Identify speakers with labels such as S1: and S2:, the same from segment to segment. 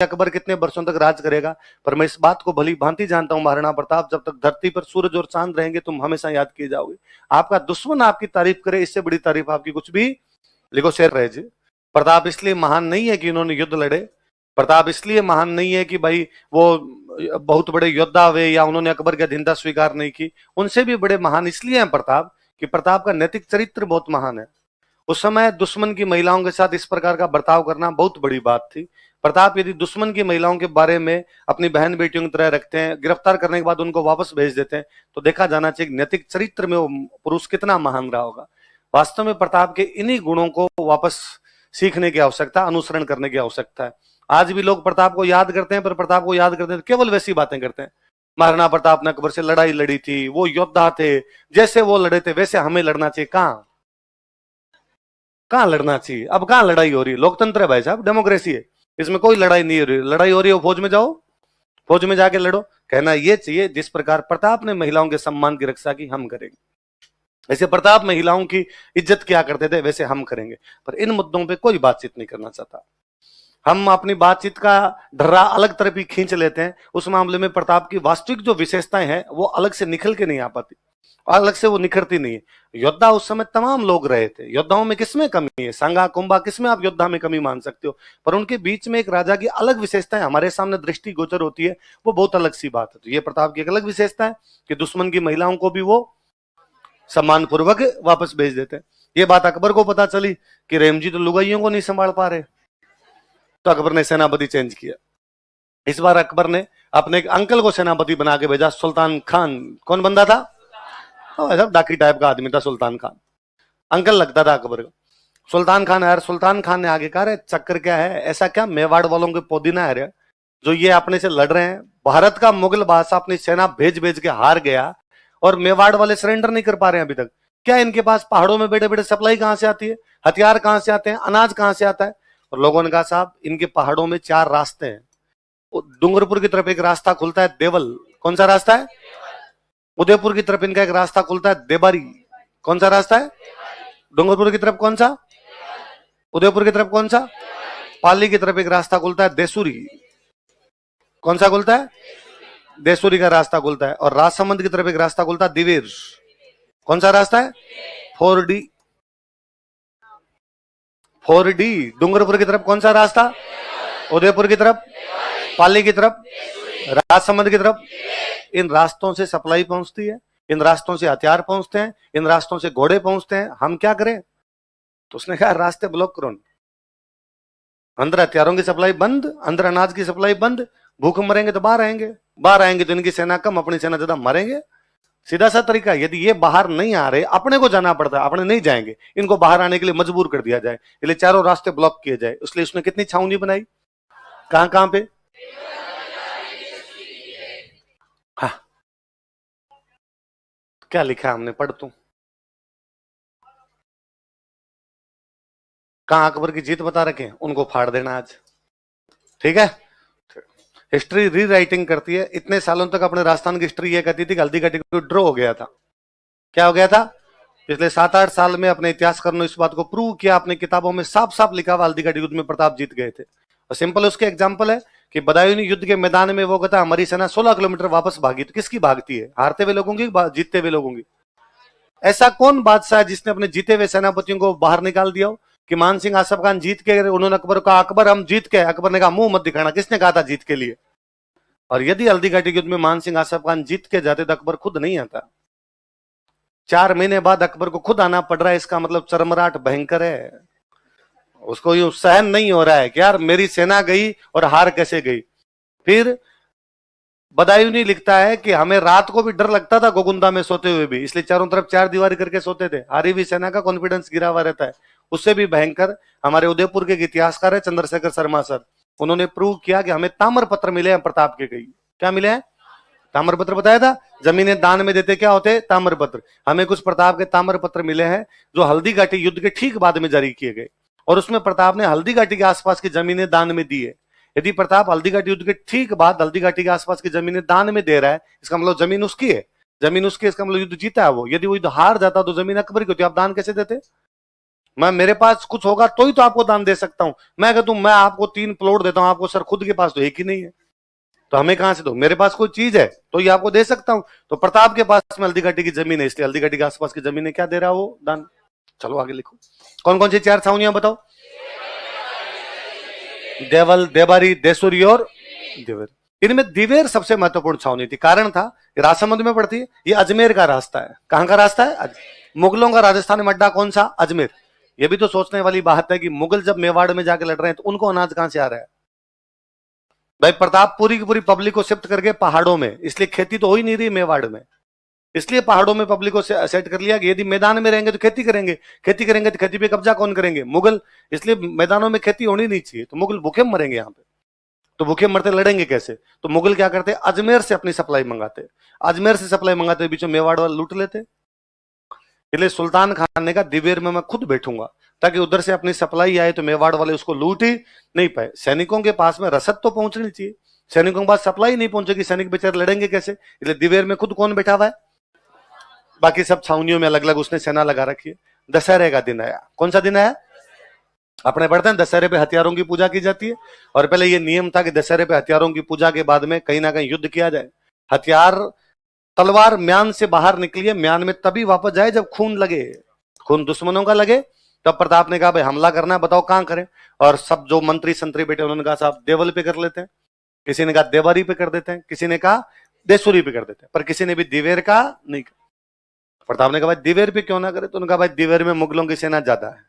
S1: अकबर कितने वर्षों तक राज करेगा, पर मैं इस बात को भली भांति जानता हूं महाराणा प्रताप, जब तक धरती पर सूरज और चांद रहेंगे तुम हमेशा याद किए जाओगे। आपका दुश्मन आपकी तारीफ करे, इससे बड़ी तारीफ आपकी कुछ भी। लिखो शेर रहे जी। प्रताप इसलिए महान नहीं है कि उन्होंने युद्ध लड़े, प्रताप इसलिए महान नहीं है कि भाई वो बहुत बड़े योद्धा हुए या उन्होंने अकबर की अधीनता स्वीकार नहीं की। उनसे भी बड़े महान इसलिए हैं प्रताप कि प्रताप का नैतिक चरित्र बहुत महान है। उस समय दुश्मन की महिलाओं के साथ इस प्रकार का बर्ताव करना बहुत बड़ी बात थी। प्रताप यदि दुश्मन की महिलाओं के बारे में अपनी बहन बेटियों की तरह रखते हैं, गिरफ्तार करने के बाद उनको वापस भेज देते हैं, तो देखा जाना चाहिए नैतिक चरित्र में वो पुरुष कितना महान रहा होगा। वास्तव में प्रताप के इन्हीं गुणों को वापस सीखने की आवश्यकता, अनुसरण करने की आवश्यकता है। आज भी लोग प्रताप को याद करते हैं, पर प्रताप को याद करते हैं तो केवल वैसी बातें करते हैं। महाराणा प्रताप ने अकबर से लड़ाई लड़ी थी, वो योद्धा थे, जैसे वो लड़े थे वैसे हमें लड़ना चाहिए। कहां लड़ना चाहिए? अब कहां लड़ाई हो रही है? लोकतंत्र है भाई साहब, डेमोक्रेसी है, इसमें कोई लड़ाई नहीं हो रही। लड़ाई हो रही है फौज में जाओ, फौज में जाके लड़ो। कहना ये चाहिए जिस प्रकार प्रताप ने महिलाओं के सम्मान की रक्षा की हम करेंगे, ऐसे प्रताप महिलाओं की इज्जत क्या करते थे वैसे हम करेंगे। पर इन मुद्दों पे कोई बातचीत नहीं करना चाहता। हम अपनी बातचीत का ढर्रा अलग तरफ ही खींच लेते हैं। उस मामले में प्रताप की वास्तविक जो विशेषताएं हैं वो अलग से निकल के नहीं आ पाती, अलग से वो निखरती नहीं है। योद्धा उस समय तमाम लोग रहे थे, योद्धाओं में किसमें कमी है? सांगा कुंभा किसमें आप योद्धा में कमी मान सकते हो? पर उनके बीच में एक राजा की अलग विशेषताएं हमारे सामने दृष्टि गोचर होती है, वो बहुत अलग सी बात है। तो ये प्रताप की एक अलग विशेषता है कि दुश्मन की महिलाओं को भी वो सम्मान पूर्वक वापस भेज देते हैं। ये बात अकबर को पता चली कि रेमजी तो लुगाइयों को नहीं संभाल पा रहे, तो अकबर ने सेनापति चेंज किया। इस बार अकबर ने अपने एक अंकल को सेनापति बना के भेजा, सुल्तान खान। कौन बंदा था? ऐसा डाकी टाइप का आदमी था सुल्तान खान, अंकल लगता था अकबर का। सुल्तान खान है। सुल्तान खान ने आगे कहा, चक्कर क्या है, ऐसा क्या मेवाड़ वालों के पोदीना है जो ये अपने से लड़ रहे हैं? भारत का मुगल बादशाह अपनी सेना भेज भेज के हार गया और मेवाड़ वाले सरेंडर नहीं कर पा रहे हैं अभी तक। क्या इनके पास पहाड़ों में बैठे बैठे सप्लाई कहां से आती है, हथियार कहां से आते हैं, अनाज कहां से आता है? और लोगों ने कहा, साहब इनके पहाड़ों में 4 रास्ते हैं। डूंगरपुर की तरफ एक रास्ता खुलता है देवल, कौन सा रास्ता है? उदयपुर की तरफ इनका एक रास्ता खुलता है देबारी, कौन सा रास्ता है? डूंगरपुर की तरफ कौन सा? उदयपुर की तरफ कौन सा? पाली की तरफ एक रास्ता खुलता है देसूरी, कौन सा खुलता है? देसूरी का रास्ता खुलता है। और राजसमंद की तरफ एक रास्ता खुलता है दिवेर, कौन सा रास्ता है? 4D। डूंगरपुर की तरफ कौन सा रास्ता? उदयपुर की तरफ, पाली की तरफ, राजसमंद की तरफ। इन रास्तों से सप्लाई पहुंचती है, इन रास्तों से हथियार पहुंचते हैं, इन रास्तों से घोड़े पहुंचते हैं। हम क्या करें? तो उसने कहा रास्ते ब्लॉक करो, अंदर हथियारों की सप्लाई बंद, अंदर अनाज की सप्लाई बंद। भूख मरेंगे तो बाहर आएंगे, बाहर आएंगे तो इनकी सेना कम, अपनी सेना ज्यादा, मरेंगे। सीधा सा तरीका। यदि ये बाहर नहीं आ रहे, अपने को जाना पड़ता है, अपने नहीं जाएंगे, इनको बाहर आने के लिए मजबूर कर दिया जाए, इसलिए चारों रास्ते ब्लॉक किए जाए। इसलिए उसने कितनी छावनी बनाई, कहां कहां पे? हाँ, क्या लिखा है हमने, पढ़ तू। कहां अकबर की जीत बता रखे, उनको फाड़ देना आज, ठीक है? हिस्ट्री री राइटिंग करती है। इतने सालों तक अपने राजस्थान की हिस्ट्री ये कहती थी कि हल्दी घाटी को ड्रॉ हो गया था। क्या हो गया था? पिछले 7-8 साल में अपने इतिहासकारों ने इस बात को प्रूव किया, अपनी किताबों में साफ साफ लिखा हुआ हल्दी घाटी युद्ध में प्रताप जीत गए थे। और सिंपल उसके एग्जाम्पल है कि बदायूनी युद्ध के मैदान में वो कहता हमारी सेना 16 किलोमीटर वापस भागी। तो किसकी भागती है? हारते हुए लोगों की, जीतते हुए लोगों की? ऐसा कौन बादशाह है जिसने अपने जीते हुए सेनापतियों को बाहर निकाल दिया हो? कि मान सिंह आसफ खान जीत के, उन्होंने अकबर को, अकबर हम जीत के, अकबर ने कहा मुंह मत दिखाना, किसने कहा था जीत के लिए? और यदि हल्दी घाटी युद्ध में मान सिंह आसफ खान जीत के जाते तो अकबर खुद नहीं आता। 4 महीने बाद अकबर को खुद आना पड़ रहा है, इसका मतलब चरमराट भयंकर है। उसको यूं सहन नहीं हो रहा है कि यार मेरी सेना गई और हार कैसे गई। फिर बदायूनी लिखता है कि हमें रात को भी डर लगता था गोगुंदा में सोते हुए भी, इसलिए चारों तरफ 4 दीवारी करके सोते थे। हारी हुई सेना का कॉन्फिडेंस गिरा हुआ रहता है। उससे भी भयंकर हमारे उदयपुर के इतिहासकार है चंद्रशेखर शर्मा सर, उन्होंने प्रूव किया कि हमें ताम्र पत्र मिले हैं प्रताप के कई। क्या मिले हैं? ताम्र पत्र बताया था, जमीनें दान में देते क्या होते? ताम्र पत्र। हमें कुछ प्रताप के ताम्र पत्र मिले हैं जो हल्दी घाटी युद्ध के ठीक बाद में जारी किए गए, और उसमें प्रताप ने हल्दी घाटी के आसपास की जमीनें दान में दी है। यदि प्रताप हल्दी घाटी युद्ध के ठीक बाद हल्दी घाटी के आसपास की जमीनें दान में दे रहा है, इसका मतलब जमीन उसकी है, जमीन उसकी, इसका मतलब युद्ध जीता है वो। यदि वो युद्ध हार जाता तो जमीन अकबर की होती, आप दान कैसे देते? मैं मेरे पास कुछ होगा तो ही तो आपको दान दे सकता हूं। मैं कहता हूं मैं आपको 3 प्लॉट देता हूं आपको, सर खुद के पास तो एक ही नहीं है, तो हमें कहां से दो? मेरे पास कोई चीज है तो ये आपको दे सकता हूं। तो प्रताप के पास में हल्दी घाटी की जमीन है, इसलिए हल्दी घाटी के आसपास की जमीन है, क्या दे रहा है वो? दान। चलो आगे लिखो, कौन कौन सी 4 छावनियां बताओ? देवल, देबारी, देसुरी और दिवेर। इनमें दिवेर सबसे महत्वपूर्ण छावनी थी। कारण था राजसमंद में पड़ती है, ये अजमेर का रास्ता है। कहां का रास्ता है? मुगलों का राजस्थान में अड्डा कौन सा? अजमेर। ये भी तो सोचने वाली बात है कि मुगल जब मेवाड़ में जाके लड़ रहे हैं तो उनको अनाज कहां से आ रहा है? भाई प्रताप पूरी की पूरी पब्लिक को शिफ्ट करके पहाड़ों में, इसलिए खेती तो हो ही नहीं रही मेवाड़ में, इसलिए पहाड़ों में पब्लिक को सेट कर लिया कि यदि मैदान में रहेंगे तो खेती करेंगे, खेती करेंगे तो खेती पे कब्जा कौन करेंगे? मुगल। इसलिए मैदानों में खेती होनी नहीं चाहिए, तो मुगल भूखे मरेंगे यहाँ पे। तो भूखे मरते लड़ेंगे कैसे? तो मुगल क्या करते? अजमेर से अपनी सप्लाई मंगाते, अजमेर से सप्लाई मंगाते, बीच में मेवाड़ वाले लूट लेते। इसलिए सुल्तान खान ने कहा दिवेर में मैं खुद बैठूंगा, ताकि उधर से अपनी सप्लाई आए तो मेवाड़ वाले उसको लूट ही नहीं पाए। सैनिकों के पास में रसद तो पहुंचनी चाहिए, सैनिकों के पास सप्लाई नहीं पहुंचेगी, सैनिक बेचारे लड़ेंगे कैसे? इसलिए दिवेर में खुद कौन बैठा हुआ है? बाकी सब छावनियों में अलग अलग उसने सेना लगा रखी है। दशहरे का दिन आया, कौन सा दिन आया? अपने पढ़ते हैं दशहरे पे हथियारों की पूजा की जाती है, और पहले ये नियम था कि दशहरे पे हथियारों की पूजा के बाद में कहीं ना कहीं युद्ध किया जाए। हथियार, तलवार म्यान से बाहर निकली है, म्यान में तभी वापस जाए जब खून लगे, खून दुश्मनों का लगे। तब प्रताप ने कहा भाई हमला करना है, बताओ कहां करें? और सब जो मंत्री संतरी बैठे उन्होंने कहा साहब देवल पे कर लेते हैं, किसी ने कहा देवारी पे कर देते हैं, किसी ने कहा देसुरी पे कर देते हैं, पर किसी ने भी दिवेर का नहीं। प्रताप ने कहा भाई दिवेर पे क्यों ना करे? तो उन्होंने कहा भाई दिवेर में मुगलों की सेना ज्यादा है,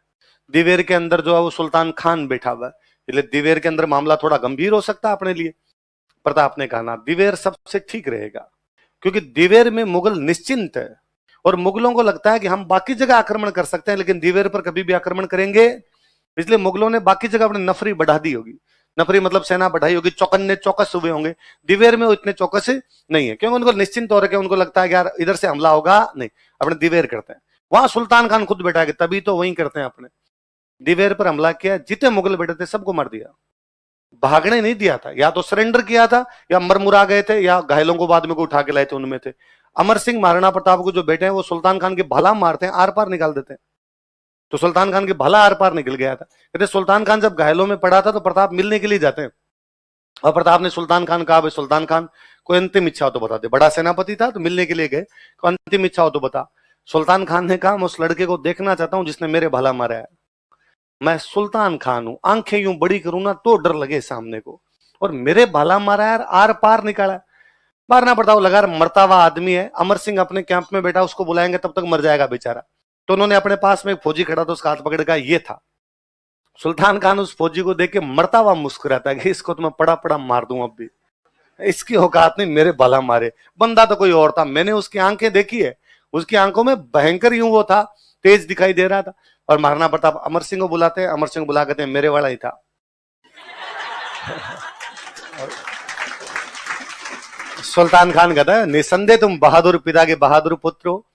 S1: दिवेर के अंदर जो है वो सुल्तान खान बैठा हुआ है, इसलिए दिवेर के अंदर मामला थोड़ा गंभीर हो सकता है अपने लिए। प्रताप ने कहा ना दिवेर सबसे ठीक रहेगा, क्योंकि दिवेर में मुगल निश्चिंत है, और मुगलों को लगता है कि हम बाकी जगह आक्रमण कर सकते हैं लेकिन दिवेर पर कभी भी आक्रमण करेंगे। इसलिए मुगलों ने बाकी जगह अपनी नफरी बढ़ा दी होगी, नफरी मतलब सेना बढ़ाई होगी, चौकन्ने चौकस हुए होंगे। दिवेर में वो इतने चौकस नहीं है, क्योंकि उनको निश्चिंत हो रखे, उनको लगता है कि यार इधर से हमला होगा नहीं, अपने दिवेर करते हैं। वहां सुल्तान खान खुद बैठा है, तभी तो वहीं करते हैं अपने। दिवेर पर हमला किया, जितने मुगल बैठे थे सबको मार दिया, भागने नहीं दिया था, या तो सरेंडर किया था या मरमुरा गए थे, या घायलों को बाद में को उठा के लाए थे, उनमें थे। अमर सिंह महाराणा प्रताप को जो बेटे हैं वो सुल्तान खान के भला मारते हैं, आर पार निकाल देते हैं। तो सुल्तान खान के भला आर पार निकल गया था। कहते सुल्तान खान जब घायलों में पड़ा था तो प्रताप मिलने के लिए जाते हैं, और प्रताप ने सुल्तान खान कहा भाई सुल्तान खान कोई अंतिम इच्छा हो तो बता दे। बड़ा सेनापति था तो मिलने के लिए गए, तो अंतिम इच्छा हो तो बता। सुल्तान खान ने कहा मैं उस लड़के को देखना चाहता हूं जिसने मेरे भला मारा है। मैं सुल्तान खान हूं, आंखें यूं बड़ी करूं ना तो डर लगे सामने को, और मेरे भला मारा यार, आर पार निकाला। मारना पड़ता हो लगा, मरता हुआ आदमी है। अमर सिंह अपने कैंप में बैठा, उसको बुलाएंगे तब तक मर जाएगा बेचारा। तो उन्होंने अपने पास में एक फौजी खड़ा था, उसका हाथ पकड़ का ये था। सुल्तान खान उस फौजी को देख के मरता हुआ मुस्कुराता है कि इसको तो मैं पड़ा पड़ा मार दूं, अब भी इसकी औकात नहीं मेरे भला मारे। बंदा तो कोई और था, मैंने उसकी आंखें देखी है, उसकी आंखों में भयंकर यूं वो था, तेज दिखाई दे रहा था। और महाराणा प्रताप अमर सिंह को बुलाते हैं, अमर सिंह बुला कहते हैं मेरे वाला ही था। सुल्तान खान कहता है निसंदेह तुम बहादुर पिता के बहादुर पुत्र हो।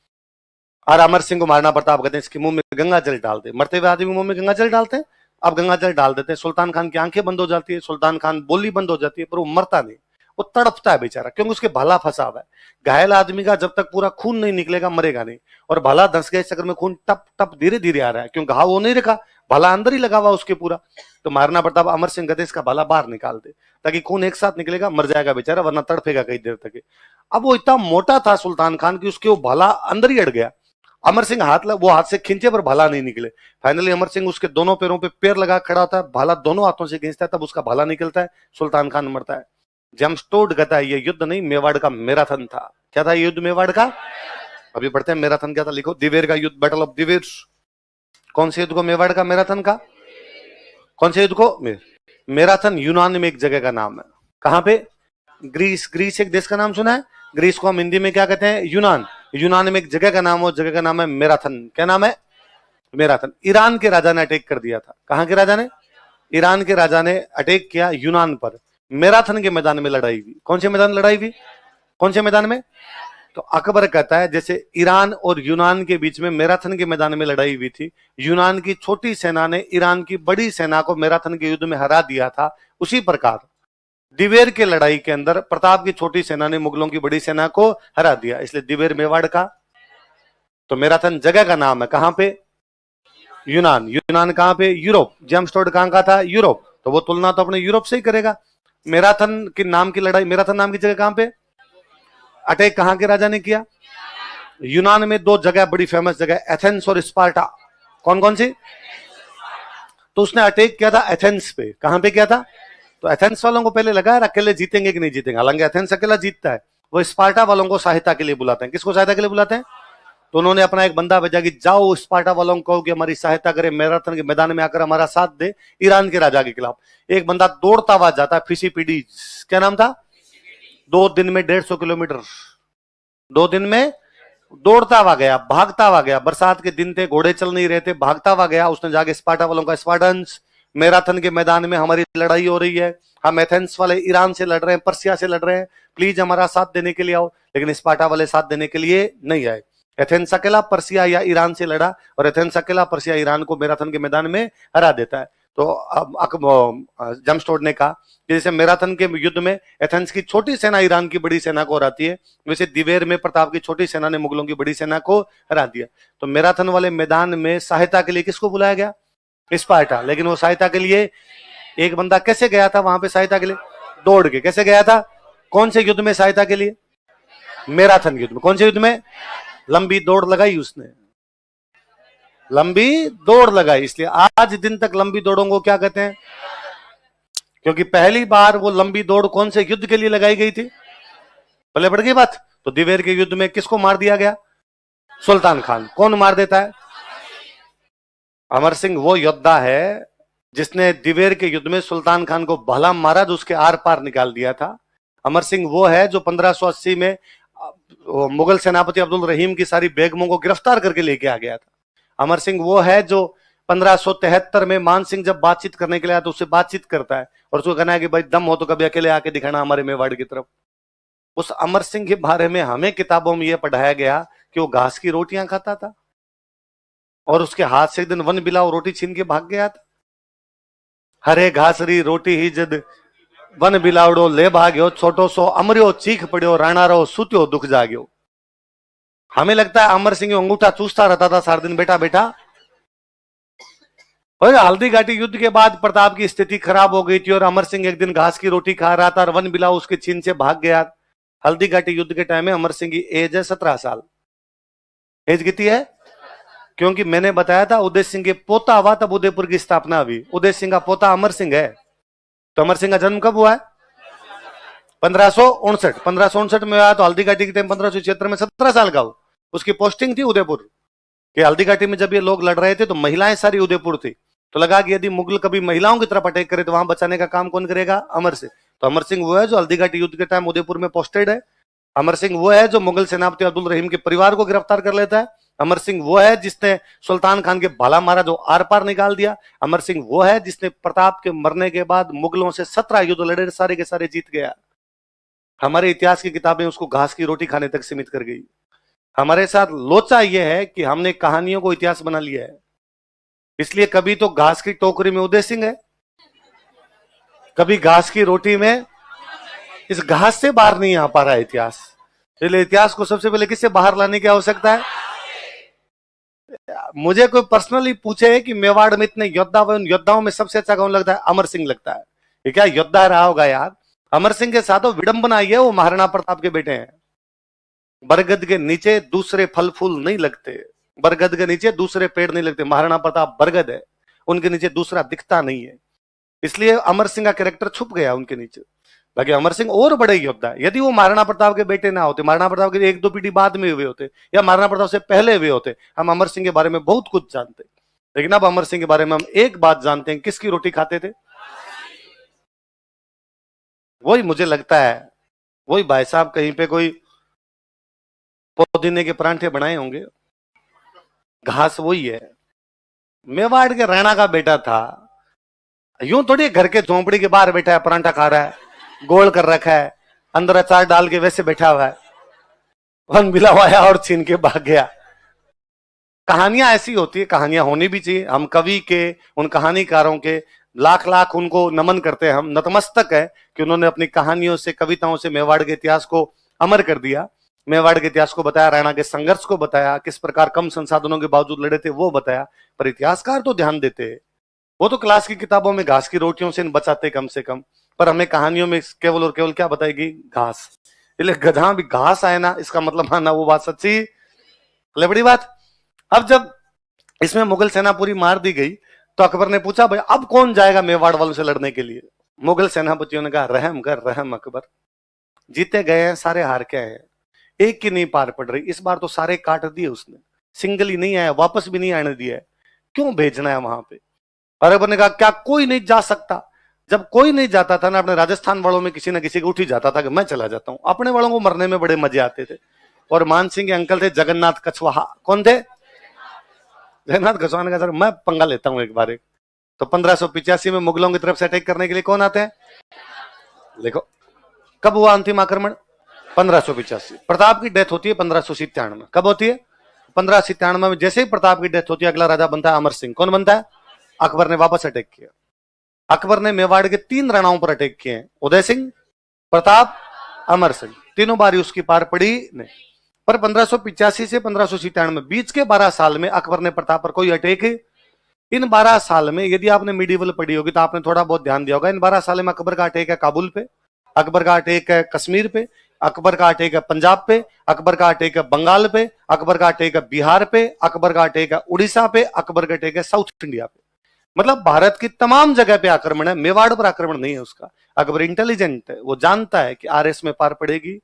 S1: और अमर सिंह को महाराणा प्रताप कहते हैं इसके मुंह में गंगा जल डाल दे। मरते हुए आदमी मुंह में गंगा जल डालते हैं, अब गंगा जल डाल देते हैं। सुल्तान खान की आंखें बंद हो जाती है, सुल्तान खान बोली बंद हो जाती है, पर वो मरता नहीं, वो तड़पता है बेचारा, क्योंकि उसके भाला फंसा हुआ है। घायल आदमी का जब तक पूरा खून नहीं निकलेगा मरेगा नहीं, और भाला धंस गए चक्कर में खून टप टप धीरे धीरे आ रहा है, क्यों घाव वो नहीं रखा, भाला अंदर ही लगा हुआ उसके पूरा। तो महाराणा प्रताप अमर सिंह कहते इसका भाला बाहर निकाल दे, ताकि खून एक साथ निकलेगा, मर जाएगा बेचारा, वरना तड़फेगा कई देर तक। अब वो इतना मोटा था सुल्तान खान की उसके वो भाला अंदर ही अड़ गया। अमर सिंह वो हाथ से खींचे पर भाला नहीं निकले। फाइनली अमर सिंह उसके दोनों पैरों पे पैर लगा खड़ा होता है, भाला दोनों हाथों से खींचता है, तब उसका भाला निकलता है, सुल्तान खान मरता है। जमस्टोड कहता है ये युद्ध नहीं मेवाड़ का मैराथन था। क्या था ये युद्ध? मेवाड़ का। अभी पढ़ते हैं मैराथन क्या था, लिखो दिवेर का युद्ध, बैटल ऑफ दिवेर। कौन से युद्ध को? मेवाड़ का मैराथन का। कौन से युद्ध को? मैराथन यूनान में एक जगह का नाम है। कहां पे? ग्रीस। ग्रीस एक देश का नाम सुना है? ग्रीस को हम हिंदी में क्या कहते हैं? यूनान। यूनान में एक जगह का नाम है, जगह का नाम है मैराथन। क्या नाम है? मैराथन। ईरान के राजा ने अटैक कर दिया था। कहां के राजा ने? ईरान के राजा ने अटैक किया यूनान पर। मैराथन के मैदान में लड़ाई हुई। कौन से मैदान लड़ाई हुई? कौन से मैदान में? तो अकबर कहता है जैसे ईरान और यूनान के बीच में मैराथन के मैदान में लड़ाई हुई थी, यूनान की छोटी सेना ने ईरान की बड़ी सेना को मैराथन के युद्ध में हरा दिया था, उसी प्रकार दिवेर के लड़ाई के अंदर प्रताप की छोटी सेना ने मुगलों की बड़ी सेना को हरा दिया, इसलिए दिवेर मेवाड़ का। तो मैराथन जगह का नाम है। कहां पे? यूनान। यूनान कहां पे? यूरोप। जेम्स टोड कहां का था? यूरोप। तो वो तुलना तो अपने यूरोप से ही करेगा। मैराथन के नाम की लड़ाई, मैराथन नाम की जगह कहां पे अटैक कहां के राजा ने किया? यूनान में दो जगह बड़ी फेमस जगह, एथेंस और स्पार्टा। कौन कौन सी? तो उसने अटैक किया था एथेंस पे। कहां पे किया था? तो एथेंस वालों को पहले लगा यार अकेले जीतेंगे कि नहीं जीतेंगे, हालांकि एथेंस अकेला जीतता है। वो स्पार्टा वालों को सहायता के लिए बुलाते हैं। किसको सहायता के लिए बुलाते हैं? तो उन्होंने अपना एक बंदा भेजा कि जाओ स्पार्टा वालों को कि हमारी सहायता करे, मैराथन के मैदान में आकर हमारा साथ दे ईरान के राजा के खिलाफ। एक बंदा दौड़ता हुआ जाता है, फिसीपीडी, क्या नाम था? 2 दिन में 150 किलोमीटर, 2 दिन में दौड़ता हुआ गया, भागता हुआ गया। बरसात के दिन थे, घोड़े चल नहीं रहे थे, भागता हुआ गया। उसने जाके स्पार्टा वालों का, स्पार्टन्स, मैराथन के मैदान में हमारी लड़ाई हो रही है, हम एथेंस वाले ईरान से लड़ रहे हैं, पर्सिया से लड़ रहे हैं, प्लीज हमारा साथ देने के लिए आओ। लेकिन स्पार्टा वाले साथ देने के लिए नहीं आए। एथेंस अकेला पर्सिया या ईरान से लड़ा और एथेंस अकेला पर्सिया ईरान को मैराथन के मैदान में हरा देता है। तो अब जेम्स टोड ने कहा कि जैसे मैराथन के युद्ध में एथेंस की छोटी सेना ईरान की बड़ी सेना को हराती है, वैसे दिवेर में प्रताप की छोटी सेना ने मुगलों की बड़ी सेना को हरा दिया। तो मैराथन वाले मैदान में सहायता के लिए किसको बुलाया गया? स्पार्टा। लेकिन वो सहायता के लिए एक बंदा कैसे गया था वहां पे सहायता के लिए? दौड़ के। कैसे गया था? कौन से युद्ध में सहायता के लिए? मैराथन युद्ध में। कौन से युद्ध में? लंबी दौड़ लगाई उसने, लंबी दौड़ लगाई। इसलिए आज दिन तक लंबी दौड़ों को क्या कहते हैं? क्योंकि पहली बार वो लंबी दौड़ कौन से युद्ध के लिए लगाई गई थी? पहले बढ़ गई बात। तो दिवेर के युद्ध में किसको मार दिया गया? सुल्तान खान। कौन मार देता है? अमर सिंह वो योद्धा है जिसने दिवेर के युद्ध में सुल्तान खान को भला मारा, जो उसके आर पार निकाल दिया था। अमर सिंह वो है जो 1580 में मुगल सेनापति अब्दुल रहीम की सारी बेगमों को गिरफ्तार करके लेके आ गया था। अमर सिंह वो है जो 1573 में मान सिंह जब बातचीत करने के लिए आया तो उससे बातचीत करता है और उसको कहना है कि भाई दम हो तो कभी अकेले आके दिखाना हमारे मेवाड़ की तरफ। उस अमर सिंह के बारे में हमें किताबों में यह पढ़ाया गया कि वो घास की रोटियां खाता था और उसके हाथ से एक दिन वन बिलाव रोटी छीन के भाग गया था। हरे घासरी रोटी ही जद वन बिलावड़ो ले भाग्यो, छोटो सो अमरियो चीख पड़ियो, राणारो सुत्यो दुख जाग्यो। हमें लगता है अमर सिंह अंगूठा चूसता रहता था सारा दिन बैठा बैठा। और हल्दी घाटी युद्ध के बाद प्रताप की स्थिति खराब हो गई थी और अमर सिंह एक दिन घास की रोटी खा रहा था और वन बिलाव उसके छीन से भाग गया। हल्दी घाटी युद्ध के टाइम में अमर सिंह की एज है 17 साल। एज कितनी है? क्योंकि मैंने बताया था उदय सिंह के पोता हुआ तब उदयपुर की स्थापना हुई। उदय सिंह का पोता अमर सिंह है। तो अमर सिंह का जन्म कब हुआ है? 1559। 1559 में आया तो हल्दी घाटी के टाइम 1576 में 17 साल का हो। उसकी पोस्टिंग थी उदयपुर कि हल्दी घाटी में जब ये लोग लड़ रहे थे तो महिलाएं सारी उदयपुर थी। तो लगा कि यदि मुगल कभी महिलाओं की तरफ अटैक करे तो वहां बचाने का काम कौन करेगा? अमर सिंह। तो अमर सिंह वो है जो हल्दी घाटी युद्ध के टाइम उदयपुर में पोस्टेड है। अमर सिंह वो है जो मुगल सेनापति अब्दुल रहीम के परिवार को गिरफ्तार कर लेता है। अमर सिंह वो है जिसने सुल्तान खान के भाला मारा, जो आर पार निकाल दिया। अमर सिंह वो है जिसने प्रताप के मरने के बाद मुगलों से 17 युद्ध लड़े, सारे के सारे जीत गया। हमारे इतिहास की किताबें उसको घास की रोटी खाने तक सीमित कर गई। हमारे साथ लोचा यह है कि हमने कहानियों को इतिहास बना लिया है। इसलिए कभी तो घास की टोकरी में उदय सिंह है, कभी घास की रोटी में। इस घास से बाहर नहीं आ पा रहा है इतिहास। इसलिए इतिहास को सबसे पहले किससे बाहर लाने की आवश्यकता है? मुझे कोई पर्सनली पूछे कि मेवाड़ में इतने योद्धा हुए, उन योद्धाओं में सबसे अच्छा कौन लगता है? अमर सिंह लगता है। ये क्या योद्धा रहा होगा यार। अमर सिंह के साथ विडंबना ये, वो महाराणा प्रताप के बेटे हैं। बरगद के नीचे दूसरे फल फूल नहीं लगते, बरगद के नीचे दूसरे पेड़ नहीं लगते। महाराणा प्रताप बरगद है, उनके नीचे दूसरा दिखता नहीं है। इसलिए अमर सिंह का कैरेक्टर छुप गया उनके नीचे। बाकी अमर सिंह और बड़े योद्धा है। यदि वो महाराणा प्रताप के बेटे ना होते, महाराणा प्रताप के 1-2 पीढ़ी बाद में हुए होते या महाराणा प्रताप से पहले हुए होते, हम अमर सिंह के बारे में बहुत कुछ जानते। लेकिन अब अमर सिंह के बारे में हम एक बात जानते हैं, किसकी रोटी खाते थे? वही मुझे लगता है, वही भाई साहब कहीं पे कोई पुदीने के परांठे बनाए होंगे, घास वही है। मेवाड़ के राणा का बेटा था। यूं थोड़ी घर के झोंपड़ी के बाहर बैठा है, परांठा खा रहा है, गोल कर रखा है, अंदर अचार डाल के वैसे बैठा हुआ है, वन बिलावाया और छीन के भाग गया। कहानियां ऐसी होती है, कहानियां होनी भी चाहिए। हम कवि के, उन कहानीकारों के लाख लाख उनको नमन करते हैं, हम नतमस्तक है कि उन्होंने अपनी कहानियों से, कविताओं से मेवाड़ के इतिहास को अमर कर दिया। मेवाड़ के इतिहास को बताया, राणा के संघर्ष को बताया, किस प्रकार कम संसाधनों के बावजूद लड़े थे वो बताया। पर इतिहासकार तो ध्यान देते हैं, वो तो क्लास की किताबों में घास की रोटियों से बचाते कम से कम, पर हमें कहानियों में केवल और केवल क्या बताएगी? घास। इसलिए गधा भी घास आए ना, इसका मतलब माना वो बात सच्ची, बड़ी बात। अब जब इसमें मुगल सेना पूरी मार दी गई तो अकबर ने पूछा भाई अब कौन जाएगा मेवाड़ वालों से लड़ने के लिए? मुगल सेनापतियों ने कहा रहम कर रहम अकबर, जीते गए हैं सारे हार के आए हैं, एक की नहीं पार पड़ रही, इस बार तो सारे काट दिए उसने, सिंगल ही नहीं आया, वापस भी नहीं आने दिया है, क्यों भेजना है वहां पे? और अकबर ने कहा क्या कोई नहीं जा सकता? जब कोई नहीं जाता था ना, अपने राजस्थान वालों में किसी ना किसी को उठ ही जाता था कि मैं चला जाता हूं। अपने वालों को मरने में बड़े मजे आते थे। और मान सिंह के अंकल थे जगन्नाथ कछवाहा, कौन थे? जगन्नाथ कछवाहा ने कहा सर मैं पंगा लेता हूं एक बार एक। तो 1585 में मुगलों की तरफ से अटैक करने के लिए कौन आते हैं? देखो कब हुआ अंतिम आक्रमण? 1585। प्रताप की डेथ होती है 1597 में। कब होती है? 1597 में। जैसे ही प्रताप की डेथ होती है अगला राजा बनता है अमर सिंह। कौन बनता है? अकबर ने वापस अटैक किया। अकबर ने मेवाड़ के 3 राणाओं पर अटैक किए हैं, उदय सिंह, प्रताप, अमर सिंह। तीनों बारी उसकी पार पड़ी नहीं। पर 1585 से 1597 बीच के 12 साल में अकबर ने प्रताप पर कोई अटैक, इन 12 साल में यदि आपने मीडिएवल पढ़ी होगी तो आपने थोड़ा बहुत ध्यान दिया होगा, इन 12 साल में अकबर का अटैक है काबुल पे, अकबर का अटैक है कश्मीर पे, अकबर का अटैक है पंजाब पे, अकबर का अटैक है बंगाल पे, अकबर का अटैक है बिहार पे, अकबर का अटैक है उड़ीसा पे, अकबर का अटैक है साउथ इंडिया पे। मतलब भारत की तमाम जगह पे आक्रमण है, मेवाड़ पर आक्रमण नहीं है उसका। अकबर इंटेलिजेंट है, वो जानता है कि आरएस में पार पड़ेगी,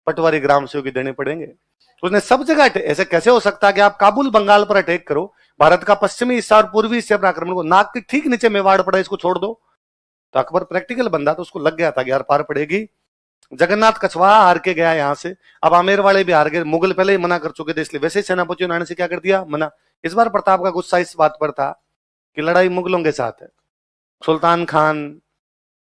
S1: पटवारी ग्राम सेवक की देने पड़ेंगे, उसने सब जगह। ऐसे कैसे हो सकता है कि आप काबुल बंगाल पर अटैक करो, भारत का पश्चिमी हिस्सा और पूर्वी हिस्से पर आक्रमण को, नाक के ठीक नीचे मेवाड़ पड़ा, इसको छोड़ दो। तो अकबर प्रैक्टिकल बंदा, तो उसको लग गया था कि यार पार पड़ेगी। जगन्नाथ कछवाहा हार के गया यहां से, अब आमेर वाले भी हार गए, मुगल पहले ही मना कर चुके थे, इसलिए वैसे सेनापतियों ने आने से क्या कर दिया? मना। इस बार प्रताप का गुस्सा इस बात पर था कि लड़ाई मुगलों के साथ है। सुल्तान खान,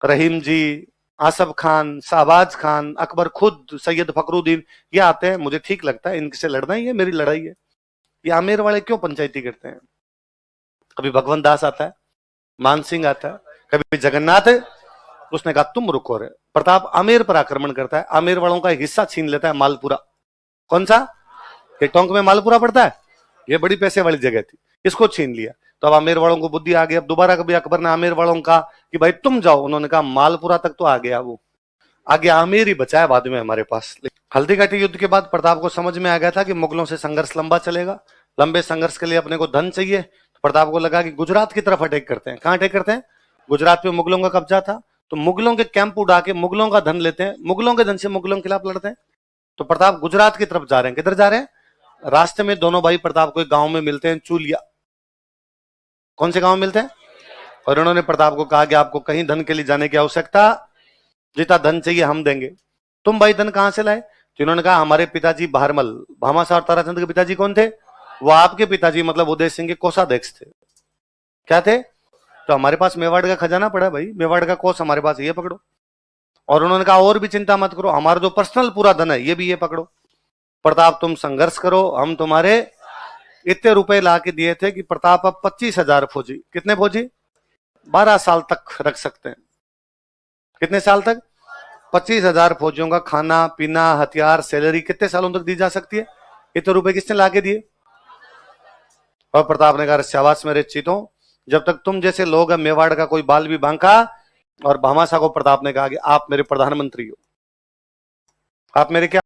S1: रहीम जी, आसफ खान, शाहबाज खान, अकबर खुद, सैयद फखरुद्दीन, ये आते हैं, मुझे ठीक लगता है इनसे लड़ना ही है, मेरी लड़ाई है। ये आमेर वाले क्यों पंचायती करते हैं? कभी भगवंत दास आता है, मान सिंह आता है, कभी जगन्नाथ है। उसने कहा तुम रुको रे। प्रताप आमेर पर आक्रमण करता है, आमेर वालों का हिस्सा छीन लेता है, मालपुरा। कौन सा? ये टोंक में मालपुरा पड़ता है, ये बड़ी पैसे वाली जगह थी, इसको छीन लिया। तो अब आमेर वालों को बुद्धि आ गई। अब दोबारा कभी अकबर ने आमेर वालों का कि भाई तुम जाओ, उन्होंने कहा मालपुरा तक तो आ गया, वो आगे आमेर ही बचा है बाद में हमारे पास। हल्दीघाटी युद्ध के बाद प्रताप को समझ में आ गया था कि मुगलों से संघर्ष लंबा चलेगा, लंबे संघर्ष के लिए अपने को धन चाहिए। तो प्रताप को लगा कि गुजरात की तरफ अटैक करते हैं। कहां अटैक करते हैं? गुजरात पे मुगलों का कब्जा था, तो मुगलों के कैंप उड़ा के मुगलों का धन लेते हैं, मुगलों के धन से मुगलों के खिलाफ लड़ते हैं। तो प्रताप गुजरात की तरफ जा रहे हैं। किधर जा रहे हैं? रास्ते में दोनों भाई प्रताप को एक गांव में मिलते हैं, चूलिया। कौन से गांव में मिलते हैं? और उन्होंने प्रताप को कहा कि आपको कहीं धन के लिए जाने की आवश्यकता, जितना धन चाहिए हम देंगे। तुम भाई धन कहां से लाए? तो इन्होंने कहा हमारे पिताजी बहारमल, भामाशाह और ताराचंद के पिताजी कौन थे? वो आपके पिताजी मतलब उदय सिंह के कोषाध्यक्ष थे। क्या थे? तो हमारे पास मेवाड़ का खजाना पड़ा है भाई, मेवाड़ का कोष हमारे पास, ये पकड़ो। और उन्होंने कहा और भी चिंता मत करो, हमारा जो पर्सनल पूरा धन है ये भी ये पकड़ो। प्रताप तुम संघर्ष करो, हम तुम्हारे इतने रुपए ला के दिए थे कि प्रताप अब 25,000 फौजी, कितने फौजी? 12 साल तक रख सकते हैं। कितने साल तक? 25,000 फौजियों का खाना पीना हथियार सैलरी कितने सालों तक दी जा सकती है? इतने रुपए किसने ला के दिए? और प्रताप ने कहा शाबाश मेरे चीतों, जब तक तुम जैसे लोग हैं मेवाड़ का कोई बाल भी बांका। और भामाशाह को प्रताप ने कहा कि आप मेरे प्रधानमंत्री हो, आप मेरे क्या